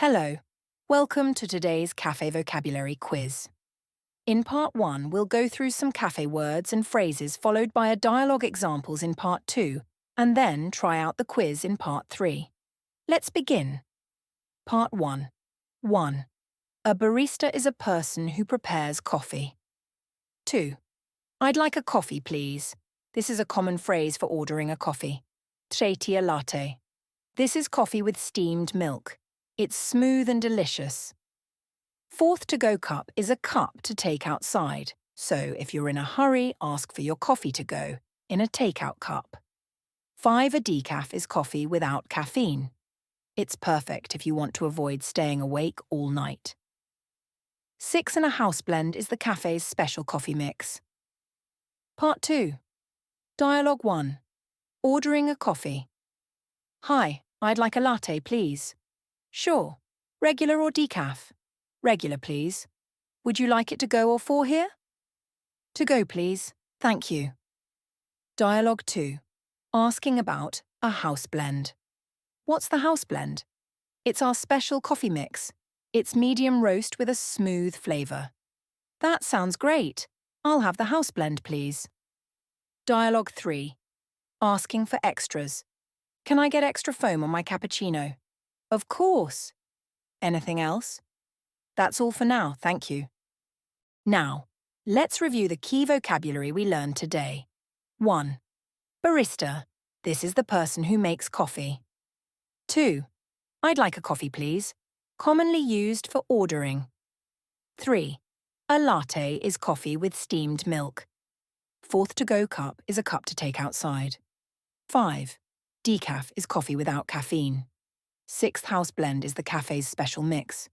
Hello, welcome to today's Café Vocabulary Quiz. In Part 1, we'll go through some café words and phrases followed by a dialogue examples in Part 2, and then try out the quiz in Part 3. Let's begin. Part 1. 1. A barista is a person who prepares coffee. 2. I'd like a coffee, please. This is a common phrase for ordering a coffee. Treatia latte. This is coffee with steamed milk. It's smooth and delicious. Fourth to-go cup is a cup to take outside, so if you're in a hurry, ask for your coffee to go, in a takeout cup. 5. A decaf is coffee without caffeine. It's perfect if you want to avoid staying awake all night. 6. And a house blend is the cafe's special coffee mix. Part 2. Dialogue 1. Ordering a coffee. Hi, I'd like a latte, please. Sure. Regular or decaf? Regular, please. Would you like it to go or for here? To go, please. Thank you. Dialogue 2. Asking about a house blend. What's the house blend? It's our special coffee mix. It's medium roast with a smooth flavour. That sounds great. I'll have the house blend, please. Dialogue 3. Asking for extras. Can I get extra foam on my cappuccino? Of course. Anything else? That's all for now, thank you. Now, let's review the key vocabulary we learned today. 1. Barista. This is the person who makes coffee. 2. I'd like a coffee, please. Commonly used for ordering. 3. A latte is coffee with steamed milk. Fourth to-go cup is a cup to take outside. 5. Decaf is coffee without caffeine. Sixth house blend is the cafe's special mix.